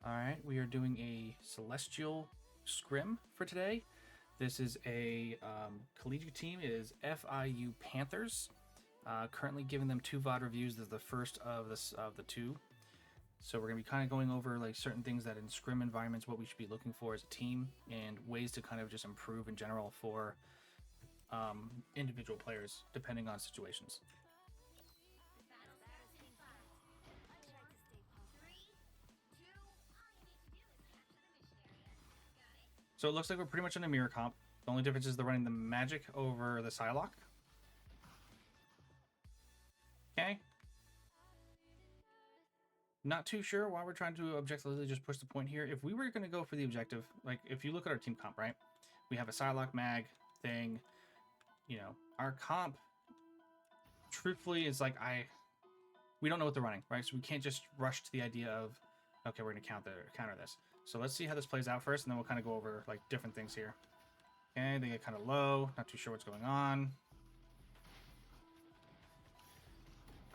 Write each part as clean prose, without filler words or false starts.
Alright, we are doing a Celestial scrim for today. This is a collegiate team. It is FIU Panthers. Currently giving them 2 VOD reviews. This is the first of the 2. So we're going to be kind of going over like certain things that in scrim environments, what we should be looking for as a team, and ways to kind of just improve in general for individual players, depending on situations. So it looks like we're pretty much in a mirror comp. The only difference is they're running the magic over the Psylocke. Okay. Not too sure why we're trying to objectively just push the point here. If we were going to go for the objective, like if you look at our team comp, right? We have a Psylocke mag thing. You know, our comp, truthfully, is like we don't know what they're running, right? So we can't just rush to the idea of, okay, we're going to counter this. So let's see how this plays out first, and then we'll kind of go over like different things here. Okay, they get kind of low. Not too sure what's going on.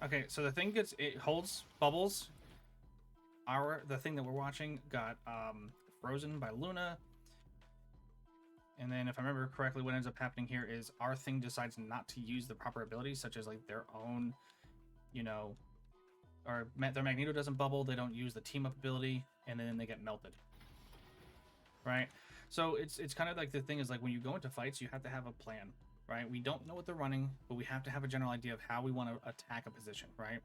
Okay, so the thing it holds bubbles. The thing that we're watching got frozen by Luna. And then if I remember correctly, what ends up happening here is our thing decides not to use the proper abilities, such as like their own, you know, or their Magneto doesn't bubble, they don't use the team up ability, and then they get melted. Right? So it's kind of like the thing is like when you go into fights, you have to have a plan, right? We don't know what they're running, but we have to have a general idea of how we want to attack a position, right?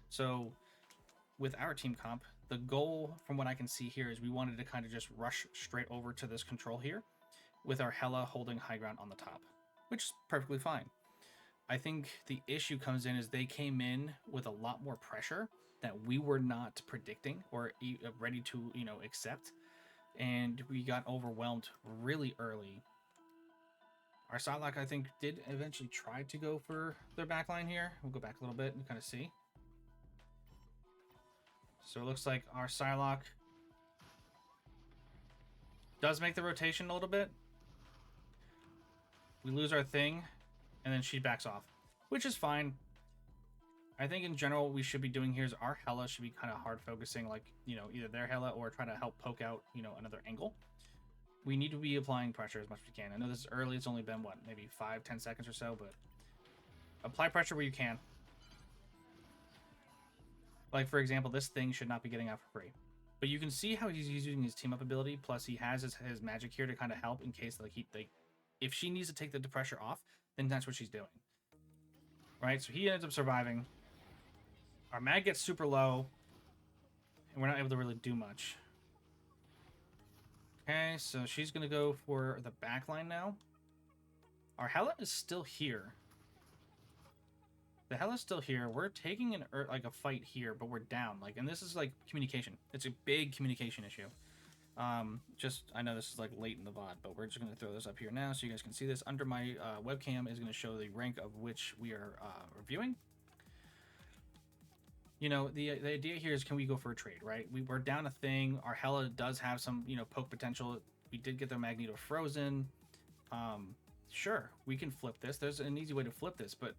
So with our team comp, the goal from what I can see here is we wanted to kind of just rush straight over to this control here with our Hela holding high ground on the top, which is perfectly fine. I think the issue comes in is they came in with a lot more pressure that we were not predicting or ready to, accept. And we got overwhelmed really early. Our Psylocke, I think, did eventually try to go for their backline here. We'll go back a little bit and kind of see. So it looks like our Psylocke does make the rotation a little bit. We lose our thing, and then she backs off, which is fine. I think in general what we should be doing here is our Hela should be kind of hard focusing, like, either their Hela or try to help poke out, another angle. We need to be applying pressure as much as we can. I know this is early. It's only been, what, maybe 5-10 seconds or so, but apply pressure where you can. Like, for example, this thing should not be getting out for free. But you can see how he's using his team up ability, plus he has his magic here to kind of help in case if she needs to take the pressure off, then that's what she's doing. Right? So he ends up surviving. Our mag gets super low, and we're not able to really do much. Okay, so she's going to go for the backline now. Our Hela is still here. The Hela's still here. We're taking a fight here, but we're down. And this is like communication. It's a big communication issue. I know this is like late in the VOD, but we're just going to throw this up here now so you guys can see this. Under my webcam is going to show the rank of which we are reviewing. The idea here is, can we go for a trade, right? We're down a thing. Our Hela does have some, poke potential. We did get their Magneto frozen. Sure, we can flip this. There's an easy way to flip this, but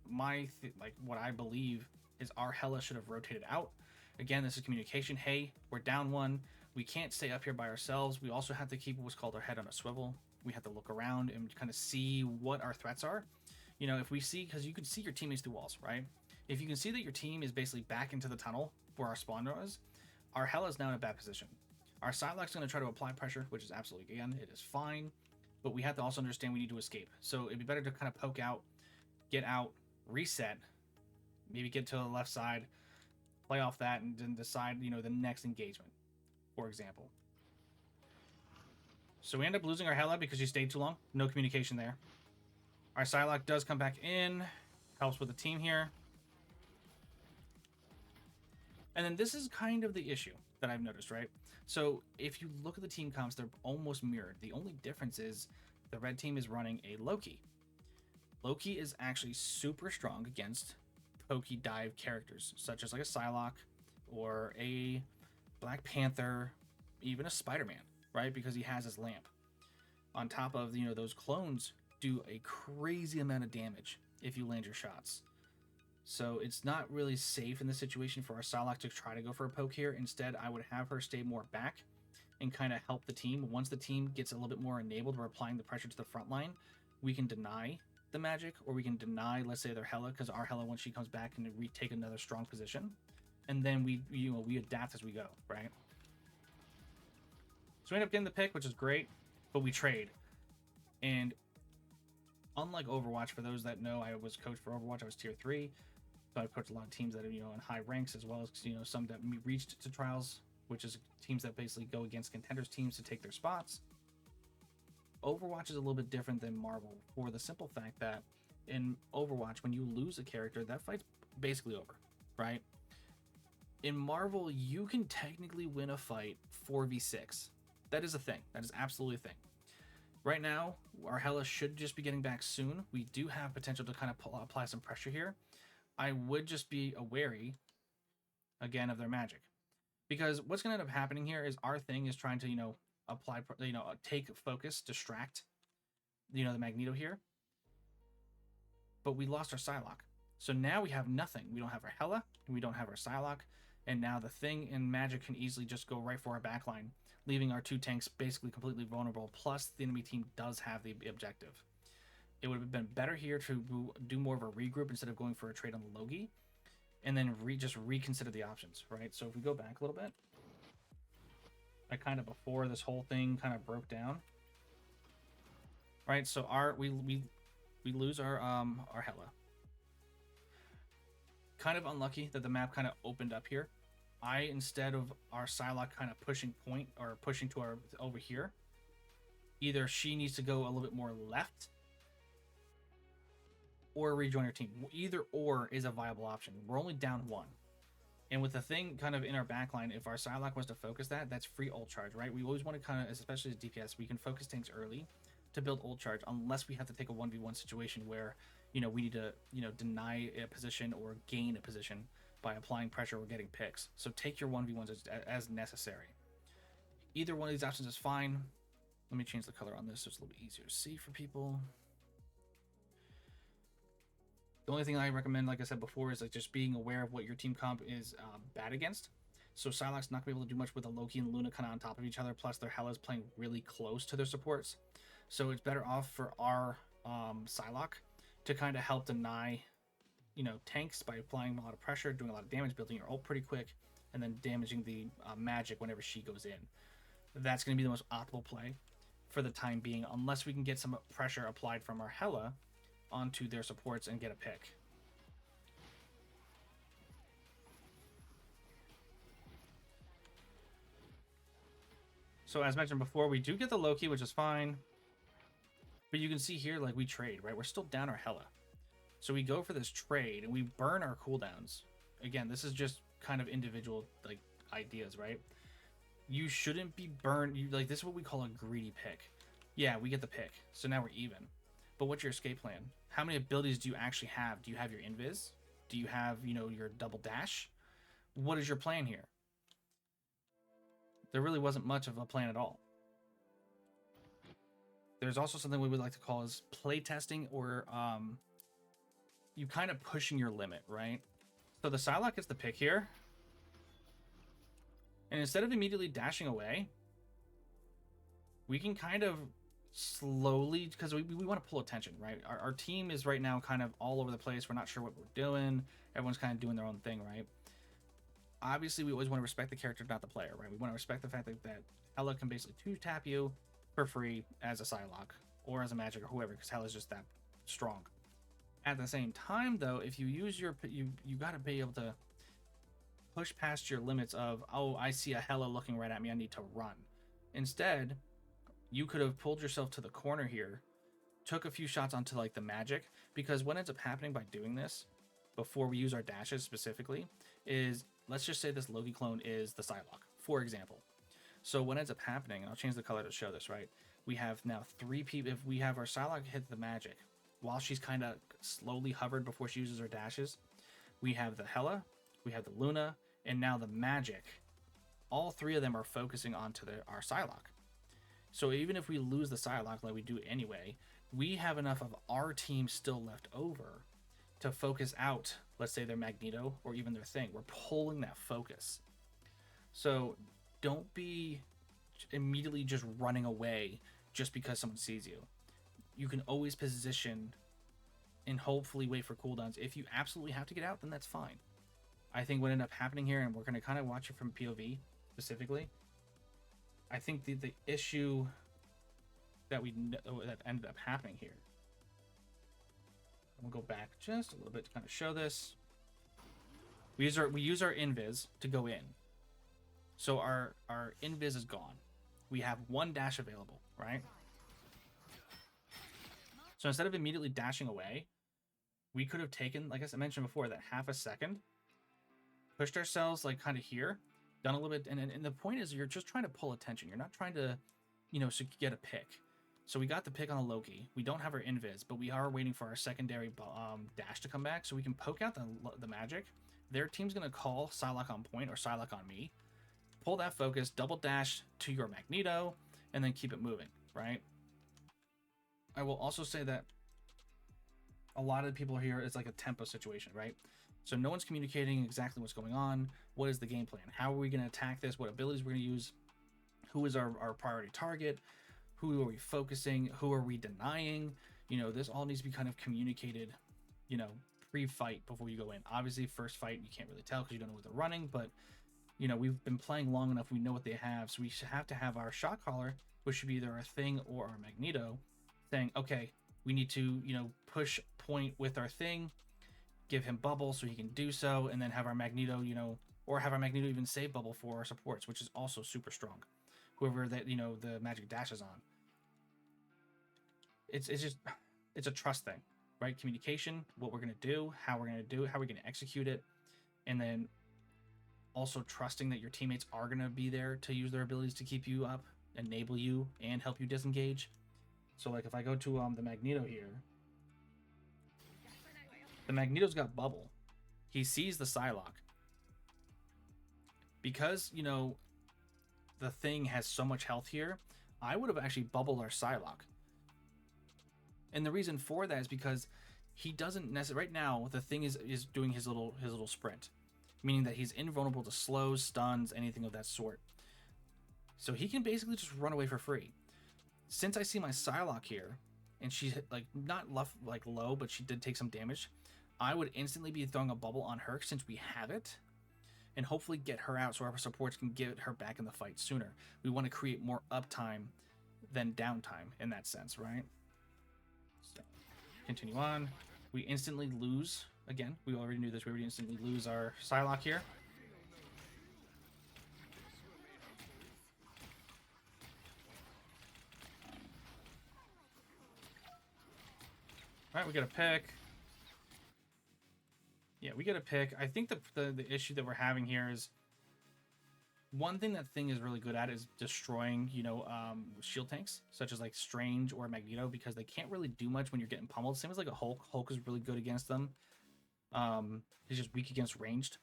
what I believe is our Hela should have rotated out. Again, this is communication. Hey, we're down one. We can't stay up here by ourselves. We also have to keep what's called our head on a swivel. We have to look around and kind of see what our threats are. If we see, because you can see your teammates through walls, right? If you can see that your team is basically back into the tunnel where our spawn was, our Hela is now in a bad position. Our Psylocke's going to try to apply pressure, which is absolutely, again, it is fine. But we have to also understand we need to escape. So it'd be better to kind of poke out, get out, reset, maybe get to the left side, play off that, and then decide, the next engagement, for example. So we end up losing our Hela because she stayed too long. No communication there. Our Psylocke does come back in, helps with the team here. And then this is kind of the issue that I've noticed, right? So if you look at the team comps, they're almost mirrored. The only difference is the red team is running a Loki. Loki is actually super strong against pokey dive characters, such as like a Psylocke or a Black Panther, even a Spider-Man, right? Because he has his lamp. On top of, those clones do a crazy amount of damage if you land your shots. So it's not really safe in this situation for our Psylocke to try to go for a poke here. Instead, I would have her stay more back and kind of help the team. Once the team gets a little bit more enabled, we're applying the pressure to the front line, we can deny the magic, or we can deny, let's say, their Hela, because our Hela, once she comes back, can retake another strong position. And then we adapt as we go, right? So we end up getting the pick, which is great, but we trade. And unlike Overwatch, for those that know, I was coached for Overwatch. I was tier 3. So I coached a lot of teams that are, in high ranks, as well as, some that reached to trials, which is teams that basically go against contenders teams to take their spots. Overwatch is a little bit different than Marvel for the simple fact that in Overwatch, when you lose a character, that fight's basically over, right? In Marvel, you can technically win a fight 4v6. That is a thing. That is absolutely a thing. Right now, our Hela should just be getting back soon. We do have potential to kind of apply some pressure here. I would just be wary, again, of their magic. Because what's going to end up happening here is our thing is trying to, apply, take focus, distract, the Magneto here. But we lost our Psylocke. So now we have nothing. We don't have our Hela, and we don't have our Psylocke. And now the thing in magic can easily just go right for our backline, leaving our 2 tanks basically completely vulnerable. Plus, the enemy team does have the objective. It would have been better here to do more of a regroup instead of going for a trade on the Logi, and then just reconsider the options, right? So if we go back a little bit, like kind of before this whole thing kind of broke down, right? So we lose our Hela. Kind of unlucky that the map kind of opened up here. Instead of our Psylocke kind of pushing point or pushing to our over here, either she needs to go a little bit more left or rejoin her team. Either or is a viable option. We're only down 1. And with the thing kind of in our backline, if our Psylocke was to focus that's free ult charge, right? We always want to kind of, especially as DPS, we can focus tanks early to build ult charge, unless we have to take a 1v1 situation where, we need to, deny a position or gain a position by applying pressure or getting picks. So take your 1v1s as necessary. Either one of these options is fine. Let me change the color on this so it's a little bit easier to see for people. The only thing I recommend, like I said before, is like just being aware of what your team comp is bad against. So Psylocke's not going to be able to do much with the Loki and Luna kind of on top of each other. Plus, their Hela's playing really close to their supports. So it's better off for our Psylocke to kind of help deny, tanks by applying a lot of pressure, doing a lot of damage, building your ult pretty quick, and then damaging the magic whenever she goes in. That's going to be the most optimal play for the time being, unless we can get some pressure applied from our Hela onto their supports and get a pick. So as mentioned before, we do get the Loki, which is fine. But you can see here, like, we trade, right? We're still down our Hela. So we go for this trade and we burn our cooldowns. Again, this is just kind of individual, like, ideas, right? You shouldn't be burned. This is what we call a greedy pick. Yeah, we get the pick. So now we're even. But what's your escape plan? How many abilities do you actually have? Do you have your invis? Do you have, your double dash? What is your plan here? There really wasn't much of a plan at all. There's also something we would like to call is playtesting, or you kind of pushing your limit, right? So the Psylocke gets the pick here. And instead of immediately dashing away, we can kind of slowly, because we want to pull attention, right? Our team is right now kind of all over the place. We're not sure what we're doing. Everyone's kind of doing their own thing, right? Obviously, we always want to respect the character, not the player, right? We want to respect the fact that Hela can basically 2-tap you for free as a Psylocke or as a magic or whoever, because Hela's just that strong. At the same time, though, if you use your, you got to be able to push past your limits of, oh, I see a Hela looking right at me, I need to run. Instead, you could have pulled yourself to the corner here, took a few shots onto like the magic, because what ends up happening by doing this, before we use our dashes specifically, is, let's just say this Loki clone is the Psylocke, for example. So what ends up happening, and I'll change the color to show this, right? We have now 3 people. If we have our Psylocke hit the magic, while she's kind of slowly hovered before she uses her dashes, we have the Hela, we have the Luna, and now the magic. All 3 of them are focusing onto our Psylocke. So even if we lose the Psylocke, like we do anyway, we have enough of our team still left over to focus out let's say their Magneto or even their thing. We're pulling that focus. So don't be immediately just running away just because someone sees you. You can always position and hopefully wait for cooldowns. If you absolutely have to get out, then that's fine. I think what ended up happening here, and we're going to kind of watch it from POV specifically, I think the issue that ended up happening here, we'll go back just a little bit to kind of show this. We use our invis to go in. So our invis is gone. We have one dash available, right? So instead of immediately dashing away, we could have taken, like I mentioned before, that half a second, pushed ourselves like kind of here, done a little bit, and the point is you're just trying to pull attention. You're not trying to, get a pick. So we got the pick on a Loki. We don't have our invis, but we are waiting for our secondary dash to come back so we can poke out the magic. Their team's going to call Psylocke on point or Psylocke on me. Pull that focus, double dash to your Magneto, and then keep it moving, right? I will also say that a lot of the people here, it's like a tempo situation, right? So no one's communicating exactly what's going on. What is the game plan? How are we going to attack this? What abilities we're going to use? Who is our priority target? Who are we focusing? Who are we denying? This all needs to be kind of communicated, pre-fight before you go in. Obviously, first fight, you can't really tell because you don't know what they're running, but, we've been playing long enough. We know what they have. So we should have to have our shot caller, which should be either our thing or our Magneto, saying, okay, we need to, push point with our thing, give him bubble so he can do so, and then have our Magneto, or have our Magneto even save bubble for our supports, which is also super strong. Whoever that, the magic dash is on. It's a trust thing, right? Communication, what we're going to do, how we're going to do it, how we're going to execute it, and then also trusting that your teammates are going to be there to use their abilities to keep you up, enable you, and help you disengage. So like if I go to the Magneto here, the Magneto's got bubble. He sees the Psylocke. Because, the thing has so much health here, I would have actually bubbled our Psylocke. And the reason for that is because he doesn't necessarily, right now, the thing is doing his little sprint, meaning that he's invulnerable to slows, stuns, anything of that sort. So he can basically just run away for free. Since I see my Psylocke here, and she's like not low, but she did take some damage, I would instantly be throwing a bubble on her since we have it, and hopefully get her out so our supports can get her back in the fight sooner. We want to create more uptime than downtime in that sense, right? So, continue on. We instantly lose. Again, we already knew this. We already instantly lose our Psylocke here. All right, we got a pick. Yeah, we get a pick. I think the issue that we're having here is one thing that Thing is really good at is destroying, shield tanks, such as like Strange or Magneto, because they can't really do much when you're getting pummeled. Same as like a Hulk. Hulk is really good against them. He's just weak against ranged.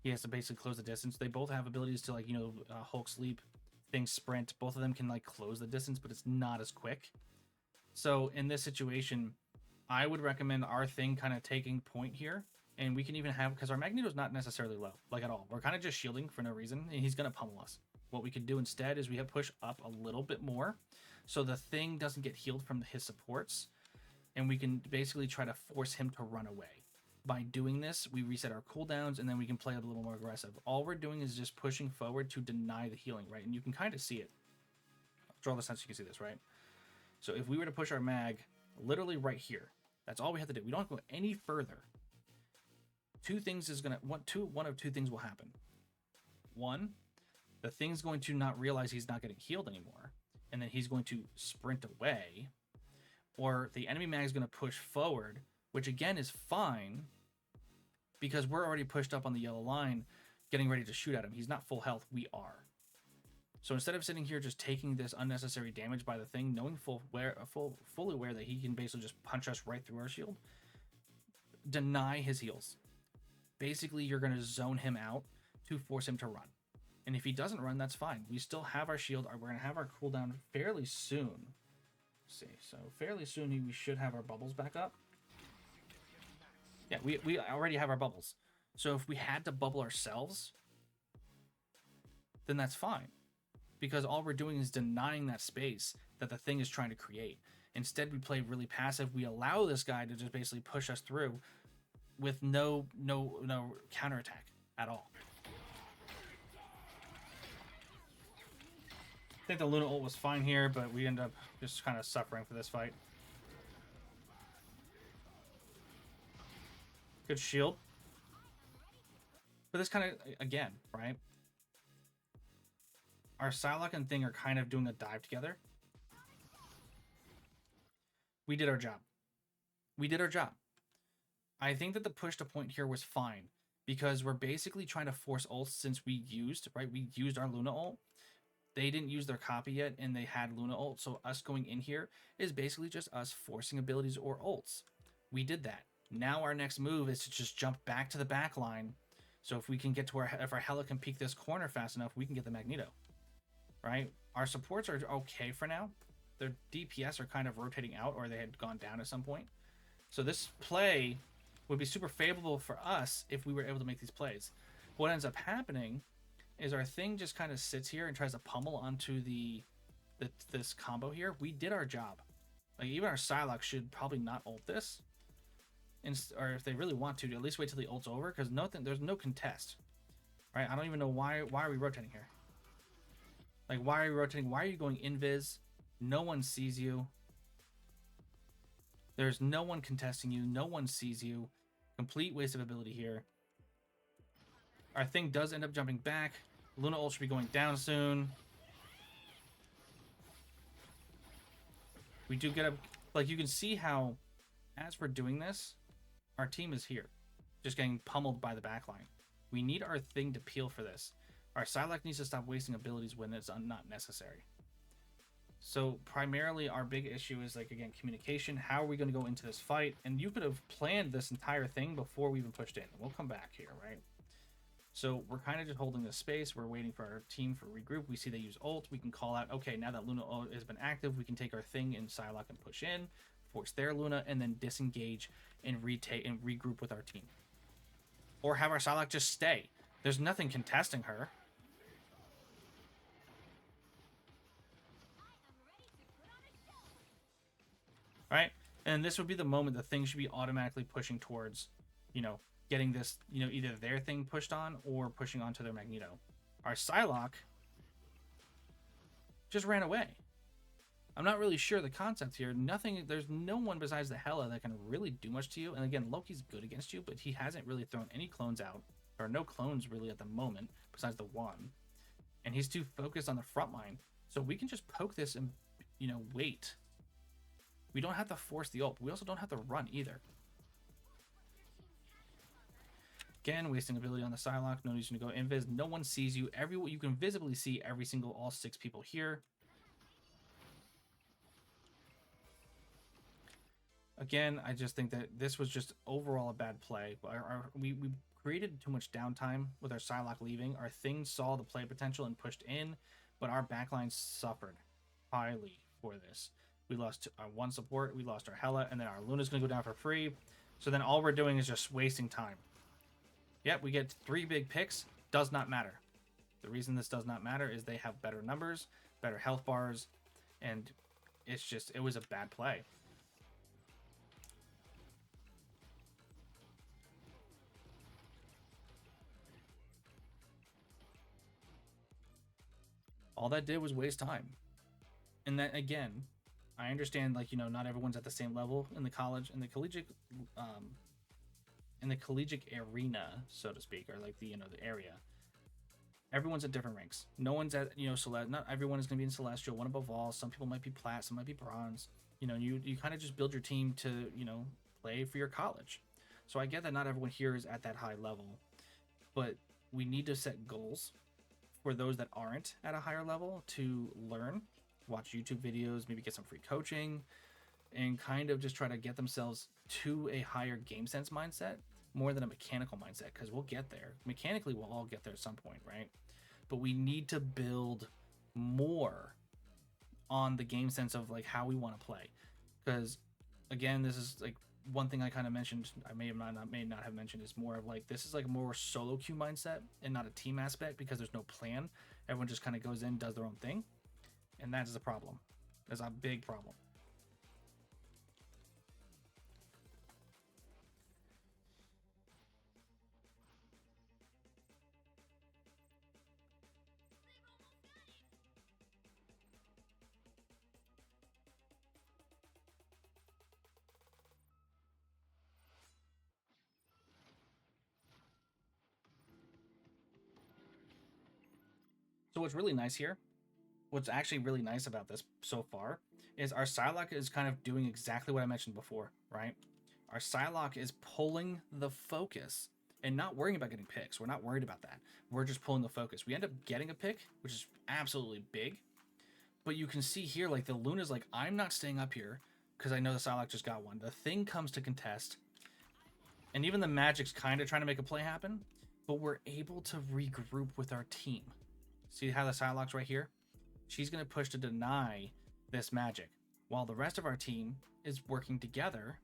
He has to basically close the distance. They both have abilities to like, Hulk sleep, Thing sprint. Both of them can like close the distance, but it's not as quick. So in this situation, I would recommend our Thing kind of taking point here. And we can even have, because our Magneto's not necessarily low, like at all. We're kind of just shielding for no reason, and he's going to pummel us. What we could do instead is we have push up a little bit more, so the Thing doesn't get healed from his supports, and we can basically try to force him to run away. By doing this, we reset our cooldowns, and then we can play a little more aggressive. All we're doing is just pushing forward to deny the healing, right? And you can kind of see it. I'll draw this out so you can see this, right? So if we were to push our mag literally right here, that's all we have to do. We don't have to go any further. One of two things will happen. One, the Thing's going to not realize he's not getting healed anymore, and then he's going to sprint away, or the enemy mag is going to push forward, which again is fine because we're already pushed up on the yellow line, getting ready to shoot at him. He's not full health. We are. So instead of sitting here just taking this unnecessary damage by the Thing, knowing fully aware that he can basically just punch us right through our shield, deny his heals. Basically, you're going to zone him out to force him to run. And if he doesn't run, that's fine. We still have our shield. We're going to have our cooldown fairly soon. Let's see. So fairly soon, we should have our bubbles back up. Yeah, we already have our bubbles. So if we had to bubble ourselves, then that's fine. Because all we're doing is denying that space that the thing is trying to create. Instead, we play really passive. We allow this guy to just basically push us through with no counterattack at all. I think the Luna ult was fine here, but we end up just kind of suffering for this fight. Good shield. But this kind of, again, right? Our Psylocke and Thing are kind of doing a dive together. We did our job. We did our job. I think that the push to point here was fine because we're basically trying to force ults since we used, right? We used our Luna ult. They didn't use their copy yet and they had Luna ult. So us going in here is basically just us forcing abilities or ults. We did that. Now our next move is to just jump back to the back line. So if we can get to where, if our Hela can peek this corner fast enough, we can get the Magneto, right? Our supports are okay for now. Their DPS are kind of rotating out or they had gone down at some point. So this play would be super favorable for us if we were able to make these plays. What ends up happening is our Thing just kind of sits here and tries to pummel onto this combo here. We did our job. Like even our Psylocke should probably not ult this. Or if they really want to, at least wait till the ult's over, because there's no contest. Right? I don't even know why are we rotating here? Like why are we rotating? Why are you going invis? No one sees you. There's no one contesting you. No one sees you. Complete waste of ability here. Our Thing does end up jumping back. Luna ult should be going down soon. We do get a... Like, you can see how, as we're doing this, our team is here. Just getting pummeled by the backline. We need our Thing to peel for this. Our Psylocke needs to stop wasting abilities when it's not necessary. So, primarily, our big issue is, like, again, communication. How are we going to go into this fight? And you could have planned this entire thing before we even pushed in. We'll come back here, right? So we're kind of just holding this space. We're waiting for our team for regroup. We see they use ult. We can call out, okay, now that Luna ult has been active, we can take our Thing and Psylocke and push in, force their Luna, and then disengage and retake and regroup with our team. Or have our Psylocke just stay. There's nothing contesting her. Right? And this would be the moment the Thing should be automatically pushing towards, you know, getting this, you know, either their Thing pushed on or pushing onto their Magneto. Our Psylocke just ran away. I'm not really sure the concept here. There's no one besides the Hela that can really do much to you. And again, Loki's good against you, but he hasn't really thrown any clones out. There are no clones really at the moment, besides the one. And he's too focused on the front line. So we can just poke this and, you know, wait. We don't have to force the ult. We also don't have to run either. Again, wasting ability on the Psylocke. No reason to go invis. No one sees you. You can visibly see all 6 people here. Again, I just think that this was just overall a bad play. We created too much downtime with our Psylocke leaving. Our Thing saw the play potential and pushed in, but our backline suffered highly for this. We lost our one support, we lost our Hela, and then our Luna's going to go down for free. So then all we're doing is just wasting time. Yep, we get 3 big picks. Does not matter. The reason this does not matter is they have better numbers, better health bars, and it was a bad play. All that did was waste time. And that, again, I understand, like, you know, not everyone's at the same level in the collegiate arena, so to speak, or like the area. Everyone's at different ranks. No one's at, you know, not everyone is going to be in Celestial, one above all. Some people might be Plat, some might be Bronze. You know, you kind of just build your team to, you know, play for your college. So I get that not everyone here is at that high level, but we need to set goals for those that aren't at a higher level to learn, watch YouTube videos, maybe get some free coaching, and kind of just try to get themselves to a higher game sense mindset more than a mechanical mindset, because we'll get there. Mechanically, we'll all get there at some point, right? But we need to build more on the game sense of like how we want to play, because again, this is like one thing I kind of mentioned, I may not have mentioned, is more of like this is like more solo queue mindset and not a team aspect because there's no plan. Everyone just kind of goes in, does their own thing, and that's the problem. That's a big problem. So what's really nice here, what's actually really nice about this so far, is our Psylocke is kind of doing exactly what I mentioned before, right? Our Psylocke is pulling the focus and not worrying about getting picks. We're not worried about that. We're just pulling the focus. We end up getting a pick, which is absolutely big. But you can see here, like the Luna's like, I'm not staying up here because I know the Psylocke just got one. The thing comes to contest, and even the Magic's kind of trying to make a play happen, but we're able to regroup with our team. See how the Psylocke's right here? She's going to push to deny this Magic, while the rest of our team is working together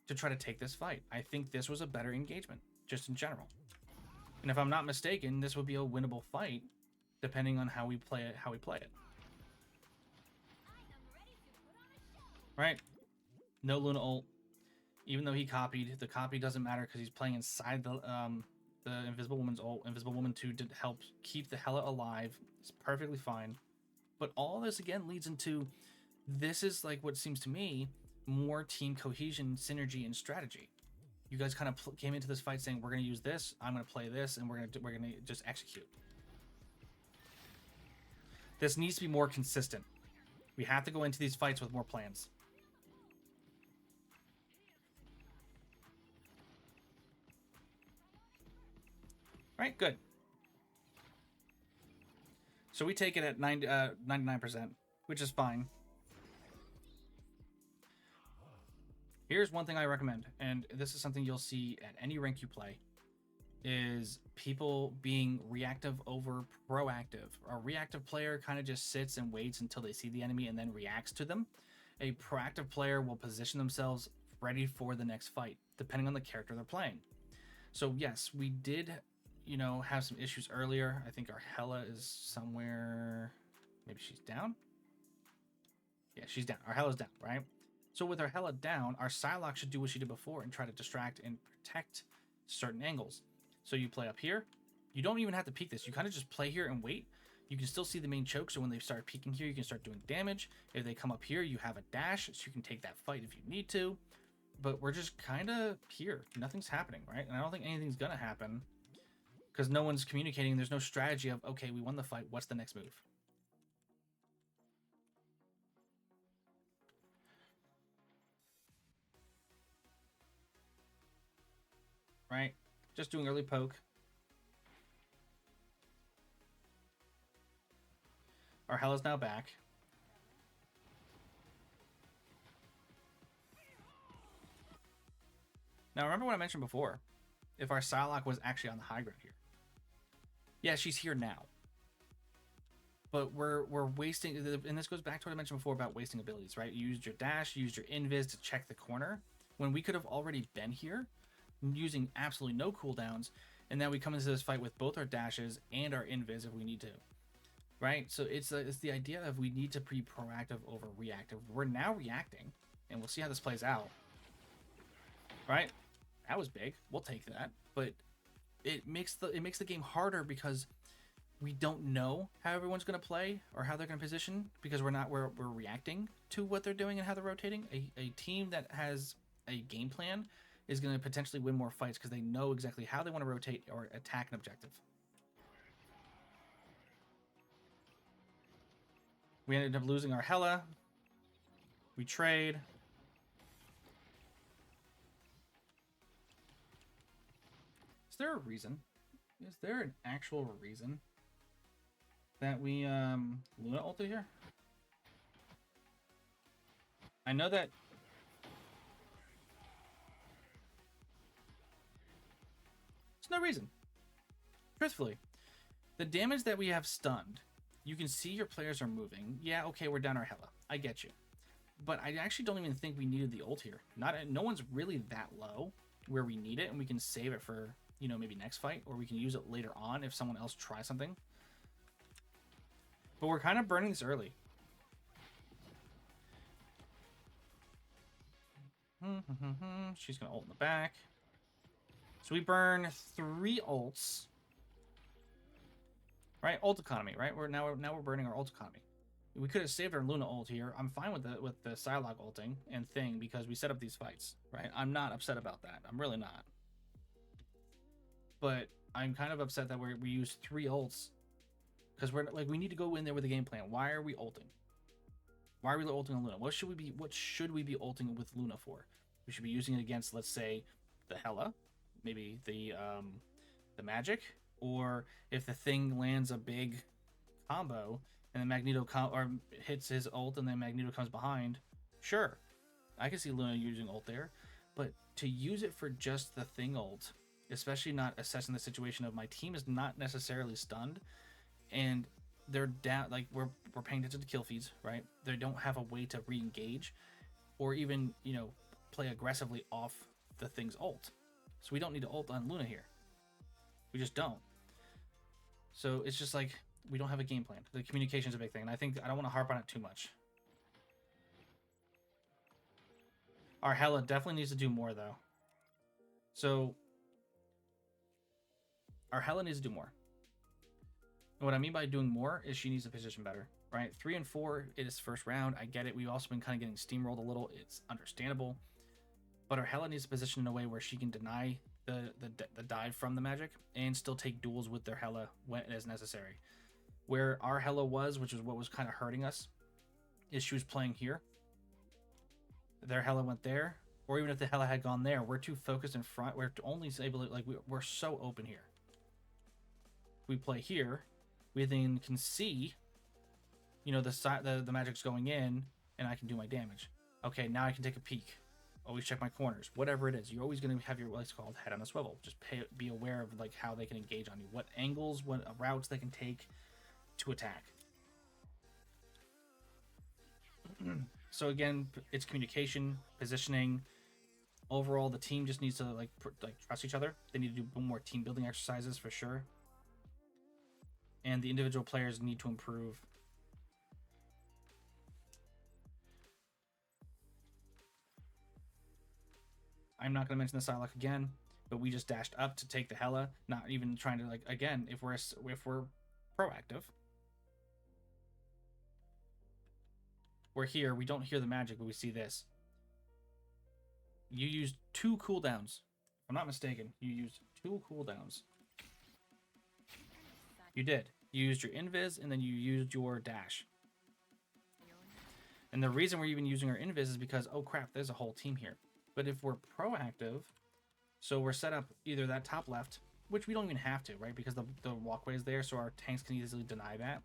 to try to take this fight. I think this was a better engagement, just in general. And if I'm not mistaken, this would be a winnable fight, depending on how we play it. Right? No Luna ult. Even though he copied, the copy doesn't matter because he's playing inside the Invisible Woman's ult. Invisible Woman 2 did help keep the Hela alive. It's perfectly fine. But all this again leads into, this is like what seems to me more team cohesion, synergy, and strategy. You guys kind of came into this fight saying, we're going to use this, I'm going to play this, and we're going to just execute. This needs to be more consistent. We have to go into these fights with more plans. Right, good. So we take it at 99%, which is fine. Here's one thing I recommend, and this is something you'll see at any rank you play, is people being reactive over proactive. A reactive player kind of just sits and waits until they see the enemy and then reacts to them. A proactive player will position themselves ready for the next fight, depending on the character they're playing. So yes, we did, have some issues earlier. I think our Hela is somewhere, maybe she's down. Yeah, she's down. Our Hela's down, right? So with our Hela down, our Psylocke should do what she did before and try to distract and protect certain angles. So you play up here. You don't even have to peek this. You kind of just play here and wait. You can still see the main choke, so when they start peeking here, you can start doing damage. If they come up here, you have a dash, so you can take that fight if you need to. But we're just kind of here. Nothing's happening, right? And I don't think anything's going to happen because no one's communicating. There's no strategy of, okay, we won the fight. What's the next move? Right? Just doing early poke. Our Hela's now back. Now, remember what I mentioned before. If our Psylocke was actually on the high ground here. Yeah, she's here now. But we're wasting, and this goes back to what I mentioned before about wasting abilities, right? You used your dash, you used your invis to check the corner, when we could have already been here, using absolutely no cooldowns, and now we come into this fight with both our dashes and our invis if we need to. Right? So it's the idea of we need to be proactive over reactive. We're now reacting, and we'll see how this plays out. Right? That was big. We'll take that. But it makes the game harder because we don't know how everyone's going to play or how they're going to position because we're reacting to what they're doing and how they're rotating. A team that has a game plan is going to potentially win more fights because they know exactly how they want to rotate or attack an objective. We ended up losing our Hela. We trade. Is there a reason? Is there an actual reason that we Luna ulted here? I know that. There's no reason. Truthfully, the damage that we have stunned, you can see your players are moving. Yeah, okay, we're down our Hela. I get you. But I actually don't even think we needed the ult here. No one's really that low where we need it, and we can save it for, you know, maybe next fight, or we can use it later on if someone else tries something. But we're kind of burning this early. She's gonna ult in the back. So we burn 3 ults. Right? Ult economy, right? Now we're burning our ult economy. We could have saved our Luna ult here. I'm fine with the Psylocke ulting and thing because we set up these fights, right? I'm not upset about that. I'm really not. But I'm kind of upset that we use 3 ults because we're like, we need to go in there with a game plan. Why are we ulting? Why are we ulting on Luna? What should we be ulting with Luna for? We should be using it against, let's say, the Hela, maybe the magic, or if the thing lands a big combo and then Magneto hits his ult and then Magneto comes behind, sure, I can see Luna using ult there. But to use it for just the thing ult, especially not assessing the situation of my team is not necessarily stunned and they're down, like we're paying attention to kill feeds, right? They don't have a way to re-engage or even, you know, play aggressively off the thing's ult. So we don't need to ult on Luna here. We just don't. So it's just like we don't have a game plan. The communication is a big thing, and I think I don't want to harp on it too much. Our Hela definitely needs to do more, though. So our Hela needs to do more. And what I mean by doing more is she needs to position better, right? 3 and 4, it is first round. I get it. We've also been kind of getting steamrolled a little. It's understandable. But our Hela needs to position in a way where she can deny the dive from the magic and still take duels with their Hela when as necessary. Where our Hela was, which is what was kind of hurting us, is she was playing here. Their Hela went there, or even if the Hela had gone there, we're too focused in front. We're only able to, like, we're so open here. We play here, we then can see, you know, the magic's going in, and I can do my damage. Okay, now I can take a peek. Always check my corners. Whatever it is, you're always going to have your, what's called, head on a swivel. Just be aware of like how they can engage on you, what angles, what routes they can take to attack. So again, it's communication, positioning. Overall, the team just needs to like trust each other. They need to do more team building exercises for sure. And the individual players need to improve. I'm not going to mention the Psylocke again, but we just dashed up to take the Hela, not even trying to, like, again, if we're proactive. We're here, we don't hear the magic, but we see this. You used 2 cooldowns. If I'm not mistaken, you used 2 cooldowns. You did. You used your invis and then you used your dash. And the reason we're even using our invis is because, oh crap, there's a whole team here. But if we're proactive, so we're set up either that top left, which we don't even have to, right? Because the walkway is there, so our tanks can easily deny that.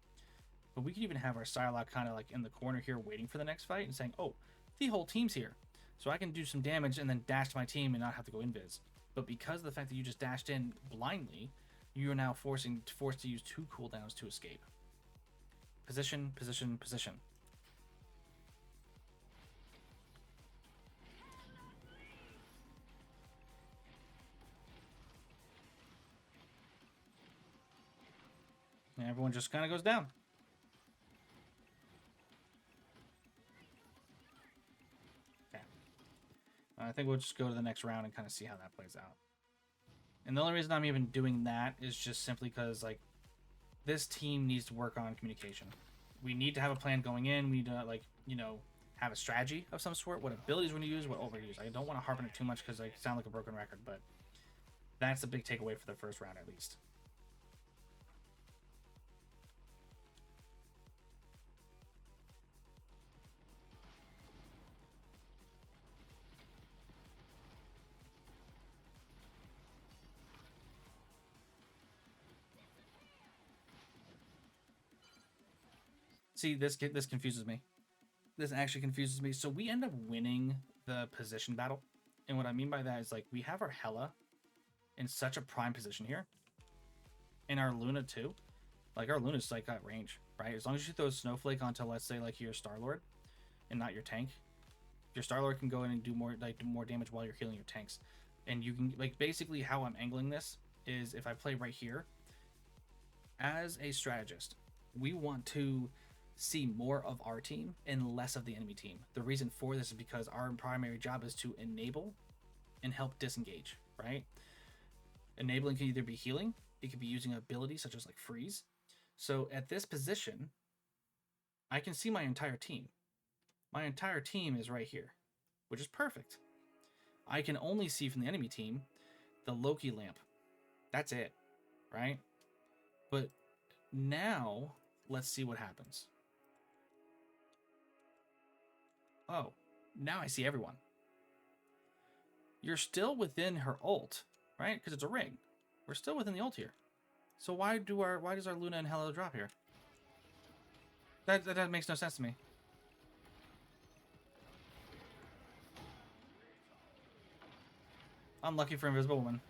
But we could even have our Psylocke kind of like in the corner here waiting for the next fight and saying, oh, the whole team's here. So I can do some damage and then dash to my team and not have to go invis. But because of the fact that you just dashed in blindly, you are now forced to use 2 cooldowns to escape. Position, position, position. And everyone just kind of goes down. Okay. I think we'll just go to the next round and kind of see how that plays out. And the only reason I'm even doing that is just simply because, like, this team needs to work on communication. We need to have a plan going in. We need to, like, you know, have a strategy of some sort. What abilities we're going to use, what overuse. I don't want to harp on it too much because I sound like a broken record, but that's a big takeaway for the first round at least. See, this confuses me. This actually confuses me. So we end up winning the position battle. And what I mean by that is, like, we have our Hela in such a prime position here. And our Luna too. Like, our Luna's like got range, right? As long as you throw a Snowflake onto, let's say, like, your Star-Lord, and not your tank. Your Star-Lord can go in and do more damage while you're healing your tanks. And you can, like, basically how I'm angling this is if I play right here, as a strategist, we want to see more of our team and less of the enemy team. The reason for this is because our primary job is to enable and help disengage, right? Enabling can either be healing, it could be using an ability such as like freeze. So at this position, I can see my entire team. My entire team is right here, which is perfect. I can only see from the enemy team the Loki lamp. That's it, right? But now, let's see what happens. Oh, now I see everyone. You're still within her ult, right? Because it's a ring. We're still within the ult here. So why does our Luna and Hela drop here? That makes no sense to me. Unlucky for Invisible Woman.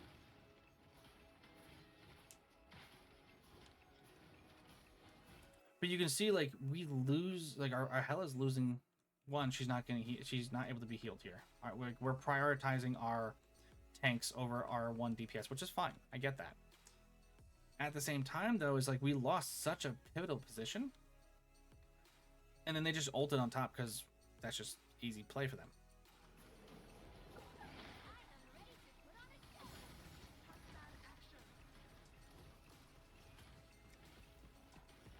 But you can see, like, we lose, like, our Hela's losing. One, she's not able to be healed here. All right, we're prioritizing our tanks over our 1 DPS, which is fine. I get that. At the same time, though, is like we lost such a pivotal position, and then they just ulted on top because that's just easy play for them.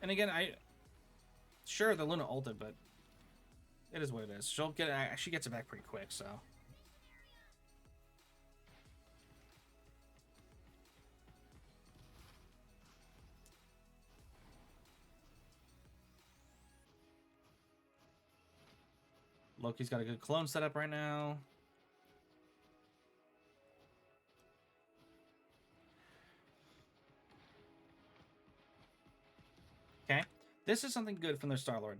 And again, sure the Luna ulted, but it is what it is. She gets it back pretty quick, so. Loki's got a good clone setup right now. Okay, this is something good from their Star-Lord.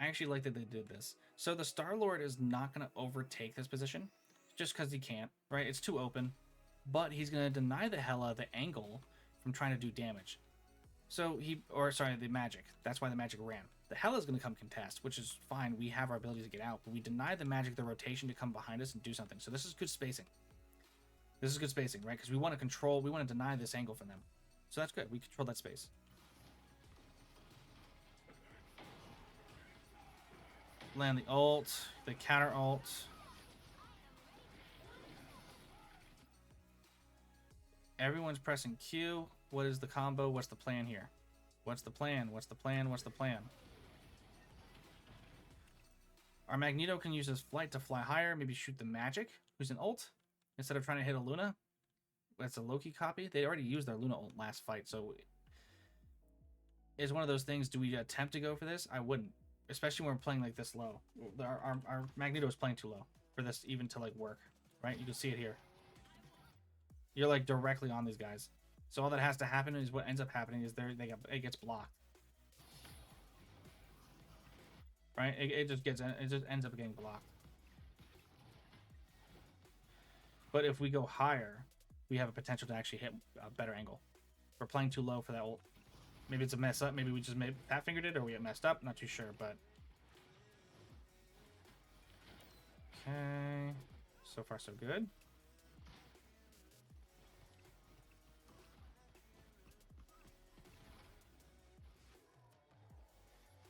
I actually like that they did this. So the Star-Lord is not going to overtake this position just because he can't, right? It's too open. But he's going to deny the Hela the angle from trying to do damage. So the magic. That's why the magic ran. The Hela's going to come contest, which is fine. We have our ability to get out, but we deny the magic the rotation to come behind us and do something. So this is good spacing. This is good spacing, right? Because we want to deny this angle from them. So that's good. We control that space. Land the ult, the counter ult. Everyone's pressing Q. What is the combo? What's the plan here? What's the plan? What's the plan? What's the plan? Our Magneto can use his flight to fly higher, maybe shoot the Magic, who's an ult, instead of trying to hit a Luna. That's a Loki copy. They already used their Luna ult last fight, so it's one of those things. Do we attempt to go for this? I wouldn't, especially when we're playing like this low. Our Magneto is playing too low for this even to like work, right? You can see it here. You're like directly on these guys. So all that has to happen is what ends up happening is it gets blocked. Right? It just ends up getting blocked. But if we go higher, we have a potential to actually hit a better angle. We're playing too low for that ult. Maybe it's a mess up. Maybe we just fat fingered it, or we get messed up. Not too sure, but okay. So far, so good.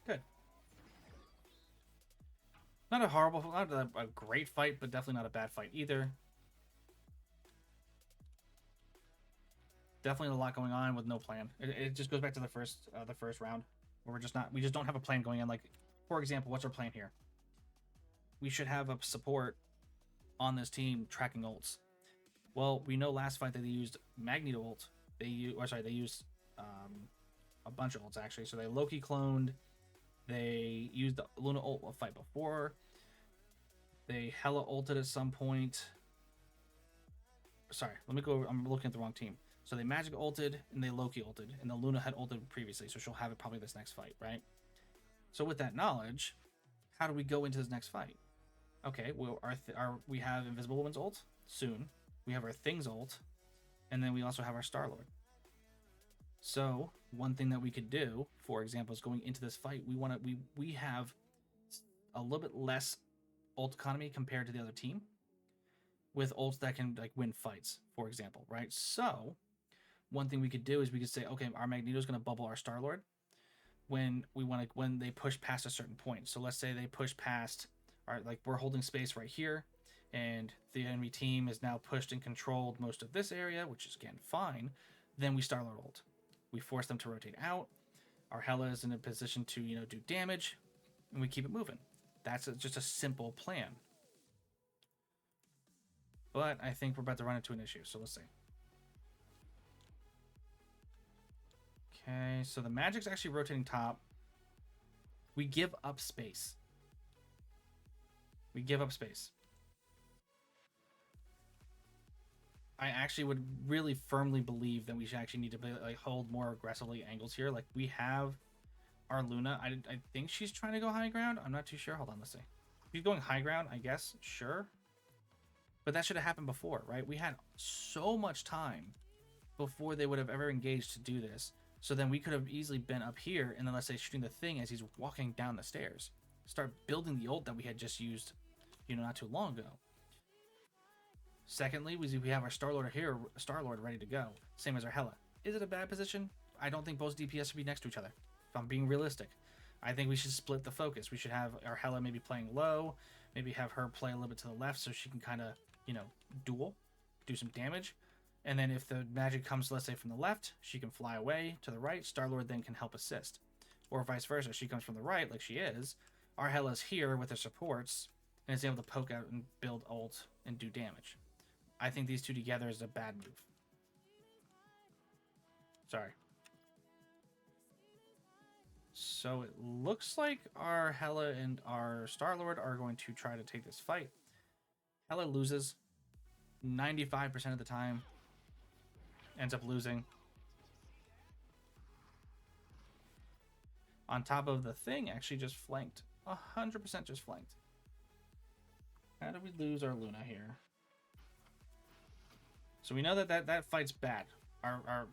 Good. Not a great fight, but definitely not a bad fight either. Definitely a lot going on with no plan. It just goes back to the first round where we just don't have a plan going in. Like, for example, what's our plan here? We should have a support on this team tracking ults. Well, we know last fight that they used Magneto ult. They used a bunch of ults actually. So they Loki cloned. They used the Luna ult a fight before. They Hela ulted at some point. Sorry, let me go. I'm looking at the wrong team. So they Magic ulted and they Loki ulted, and the Luna had ulted previously, so she'll have it probably this next fight, right? So with that knowledge, how do we go into this next fight? Okay, well, we have Invisible Woman's ult soon. We have our Things ult, and then we also have our Star-Lord. So one thing that we could do, for example, is going into this fight, we have a little bit less ult economy compared to the other team, with ults that can like win fights, for example, right? So one thing we could do is we could say, okay, our Magneto's going to bubble our Star Lord when we want to when they push past a certain point. So let's say they push past, all right, like we're holding space right here, and the enemy team is now pushed and controlled most of this area, which is again fine. Then we Star Lord ult. We force them to rotate out. Our Hela is in a position to do damage, and we keep it moving. That's just a simple plan. But I think we're about to run into an issue, so let's see. Okay, so the magic's actually rotating top. We give up space. We give up space. I actually would really firmly believe that we should actually need to like hold more aggressively angles here. Like we have our Luna. I think she's trying to go high ground. I'm not too sure. Hold on, let's see. She's going high ground, I guess. Sure. But that should have happened before, right? We had so much time before they would have ever engaged to do this. So then we could have easily been up here and then let's say shooting the thing as he's walking down the stairs. Start building the ult that we had just used, not too long ago. Secondly, we have our Star-Lord here, Star-Lord ready to go. Same as our Hela. Is it a bad position? I don't think both DPS should be next to each other. If I'm being realistic. I think we should split the focus. We should have our Hela maybe playing low. Maybe have her play a little bit to the left so she can kind of, duel. Do some damage. And then if the magic comes, let's say, from the left, she can fly away to the right. Star-Lord then can help assist. Or vice versa. She comes from the right, like she is. Our Hela's here with her supports and is able to poke out and build ult and do damage. I think these two together is a bad move. Sorry. So it looks like our Hela and our Star-Lord are going to try to take this fight. Hela loses 95% of the time. Ends up losing. On top of the thing actually just flanked. 100% just flanked. How do we lose our Luna here? So we know that fight's bad. Our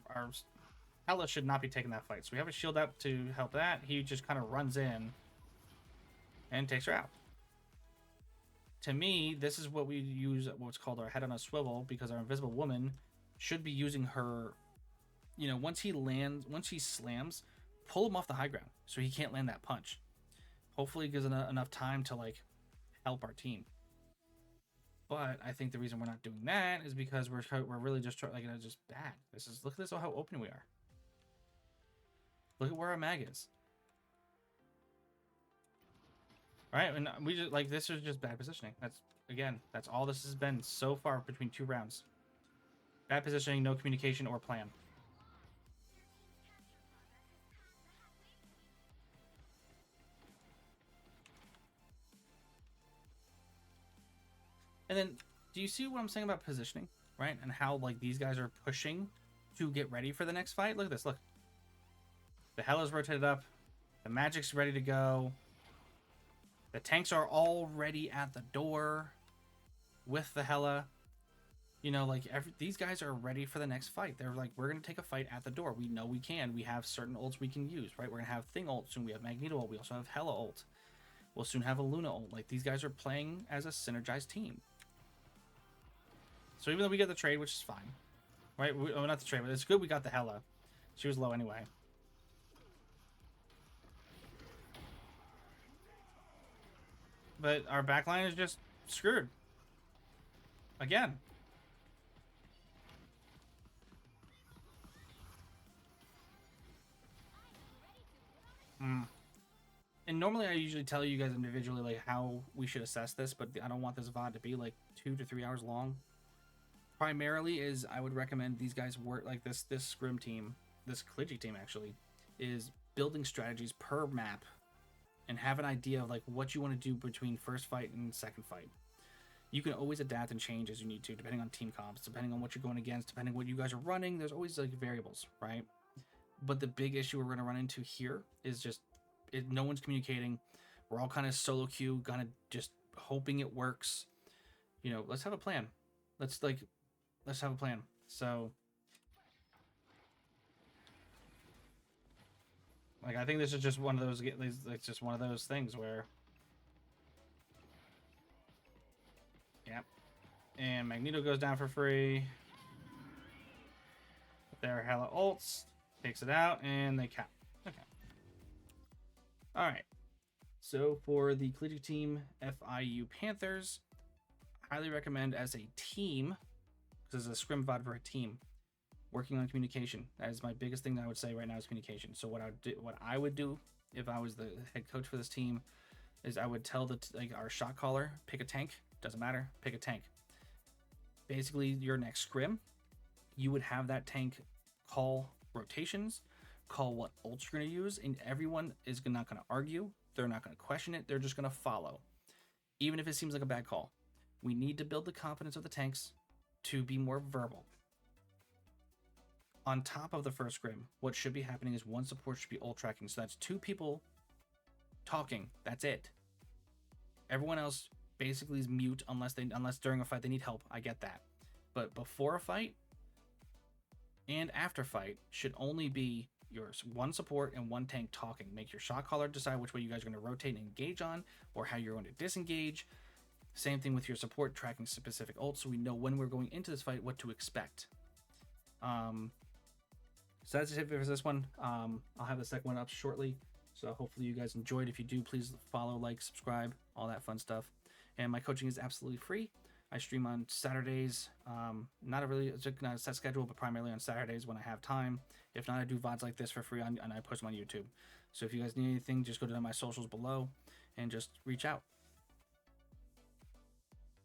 Hela should not be taking that fight. So we have a shield up to help that. He just kind of runs in and takes her out. To me, this is what we use what's called our head on a swivel, because our invisible woman should be using her, once he slams, pull him off the high ground so he can't land that punch. Hopefully it gives enough time to like help our team. But I think the reason we're not doing that is because we're really just just bad. Look at this, how open we are. Look at where our mag is. All right, and we just this is just bad positioning. That's all this has been so far between 2 rounds. Bad positioning, no communication or plan. And then, do you see what I'm saying about positioning, right? And how these guys are pushing to get ready for the next fight? Look at this. Look, the Hela's rotated up. The magic's ready to go. The tanks are already at the door with the Hela. These guys are ready for the next fight. They're like, we're going to take a fight at the door. We know we can. We have certain ults we can use, right? We're going to have Thing ult soon. We have Magneto ult. We also have Hela ult. We'll soon have a Luna ult. These guys are playing as a synergized team. So even though we get the trade, which is fine, right? Not the trade, but it's good we got the Hela. She was low anyway. But our backline is just screwed. Again. And normally I usually tell you guys individually how we should assess this, but I don't want this VOD to be 2 to 3 hours long. Primarily is I would recommend these guys work this scrim team, this Collegiate team actually, is building strategies per map and have an idea of what you want to do between first fight and second fight. You can always adapt and change as you need to, depending on team comps, depending on what you're going against, depending on what you guys are running. There's always variables, right? But the big issue we're going to run into here is just no one's communicating. We're all kind of solo queue, kind of just hoping it works. Let's have a plan. Let's have a plan. So I think this is just one of those. It's just one of those things where And Magneto goes down for free. Their hella ults. Takes it out, and they cap. Okay. Alright. So for the Collegiate team, FIU Panthers, highly recommend as a team, because it's a scrim VOD for a team, working on communication. That is my biggest thing that I would say right now is communication. So what I would do if I was the head coach for this team is I would tell our shot caller, pick a tank. Doesn't matter, pick a tank. Basically, your next scrim, you would have that tank call rotations, call what ults you're going to use, and everyone is not going to argue. They're not going to question it. They're just going to follow, even if it seems like a bad call. We need to build the confidence of the tanks to be more verbal. On top of the first scrim, what should be happening is one support should be ult tracking. So that's 2 people talking. That's it. Everyone else basically is mute unless during a fight they need help. I get that. But before a fight and after fight should only be your one support and one tank talking. Make your shot caller decide which way you guys are going to rotate and engage on, or how you're going to disengage. Same thing with your support, tracking specific ults, so we know when we're going into this fight what to expect. So that's it for this one. I'll have the second one up shortly, so hopefully you guys enjoyed. If you do, please follow, like, subscribe, all that fun stuff. And my coaching is absolutely free. I stream on Saturdays. Not a set schedule, but primarily on Saturdays when I have time. If not, I do VODs like this for free and I post them on YouTube. So if you guys need anything, just go to my socials below and just reach out.